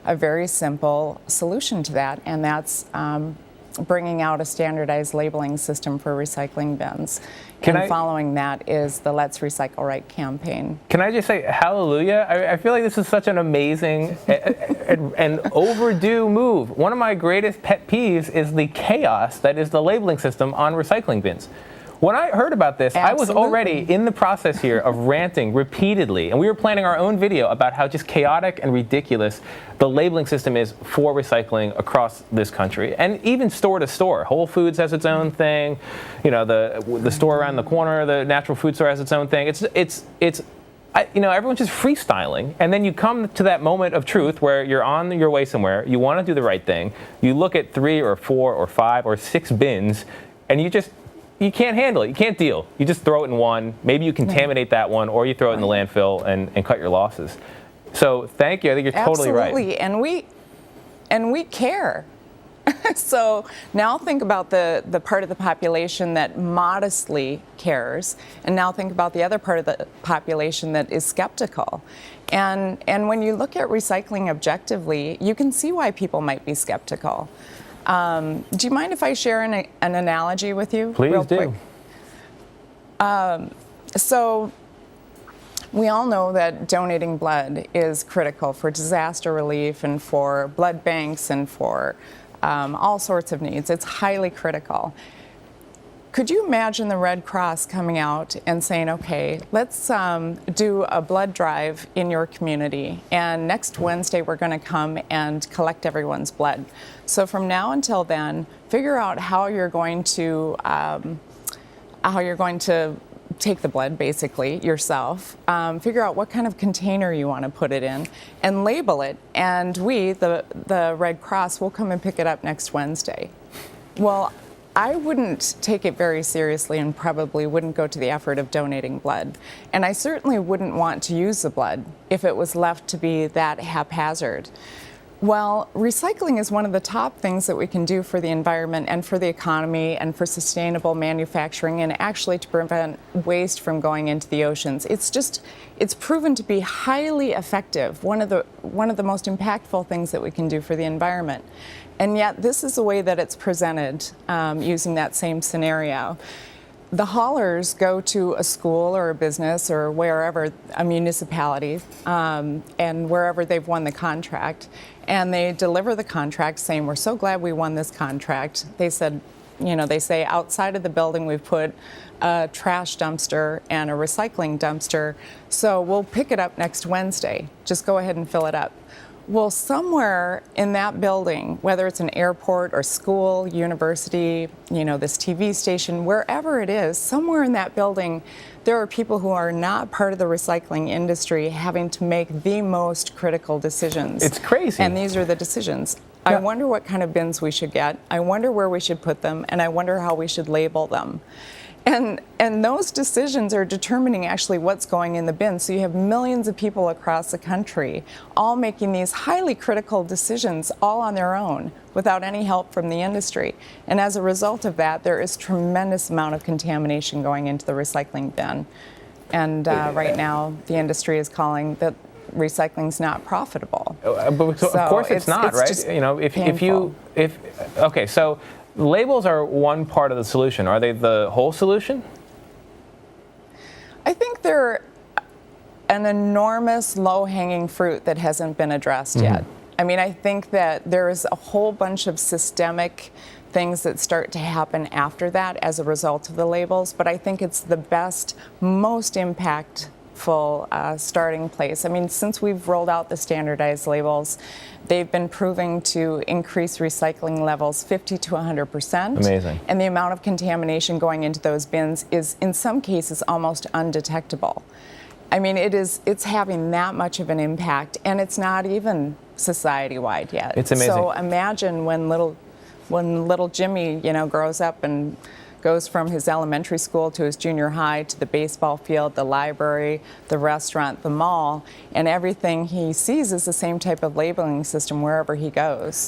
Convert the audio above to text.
a very simple solution to that, and that's bringing out a standardized labeling system for recycling bins. Following that is the Let's Recycle Right campaign. Can I just say hallelujah? I feel like this is such an amazing and overdue move. One of my greatest pet peeves is the chaos that is the labeling system on recycling bins. When I heard about this, Absolutely. I was already in the process here of ranting repeatedly, and we were planning our own video about how just chaotic and ridiculous the labeling system is for recycling across this country, and even store to store. Whole Foods has its own thing, you know, the store around the corner, the natural food store has its own thing. Everyone's just freestyling, and then you come to that moment of truth where you're on your way somewhere, you want to do the right thing, you look at 3 or 4 or 5 or 6 bins, and you can't handle it. You can't deal. You just throw it in one. Maybe you contaminate that one, or you throw it in the landfill and cut your losses. So thank you. I think you're totally right. Absolutely, and we care. So now think about the part of the population that modestly cares, and now think about the other part of the population that is skeptical. And when you look at recycling objectively, you can see why people might be skeptical. Do you mind if I share an analogy with you? Please real do. Quick? So we all know that donating blood is critical for disaster relief and for blood banks and for all sorts of needs. It's highly critical. Could you imagine the Red Cross coming out and saying, okay, let's do a blood drive in your community, and next Wednesday we're going to come and collect everyone's blood. So from now until then, figure out how you're going to take the blood, basically, yourself. Figure out what kind of container you want to put it in and label it. And we, the Red Cross, will come and pick it up next Wednesday. Well, I wouldn't take it very seriously and probably wouldn't go to the effort of donating blood. And I certainly wouldn't want to use the blood if it was left to be that haphazard. Well, recycling is one of the top things that we can do for the environment and for the economy and for sustainable manufacturing, and actually to prevent waste from going into the oceans. It's proven to be highly effective, one of the most impactful things that we can do for the environment. And yet this is the way that it's presented using that same scenario. The haulers go to a school or a business or wherever, a municipality, and wherever they've won the contract, and they deliver the contract saying, we're so glad we won this contract. They say outside of the building we've put a trash dumpster and a recycling dumpster, so we'll pick it up next Wednesday. Just go ahead and fill it up. Well, somewhere in that building, whether it's an airport or school, university, this TV station, wherever it is, somewhere in that building, there are people who are not part of the recycling industry having to make the most critical decisions. It's crazy. And these are the decisions. Yeah. I wonder what kind of bins we should get. I wonder where we should put them, and I wonder how we should label them. And those decisions are determining actually what's going in the bin. So you have millions of people across the country all making these highly critical decisions all on their own without any help from the industry. And as a result of that, there is tremendous amount of contamination going into the recycling bin. And right now, the industry is calling that recycling's not profitable. But So of course it's not, right? Just Okay, so labels are one part of the solution. Are they the whole solution? I think they're an enormous low-hanging fruit that hasn't been addressed yet. I mean, I think that there is a whole bunch of systemic things that start to happen after that as a result of the labels, but I think it's the best, most impactful starting place. I mean, since we've rolled out the standardized labels, they've been proving to increase recycling levels 50 to 100%. Amazing. And the amount of contamination going into those bins is, in some cases, almost undetectable. I mean, it's having that much of an impact, and it's not even society-wide yet. It's amazing. So imagine when little Jimmy, grows up and goes from his elementary school to his junior high to the baseball field, the library, the restaurant, the mall, and everything he sees is the same type of labeling system wherever he goes.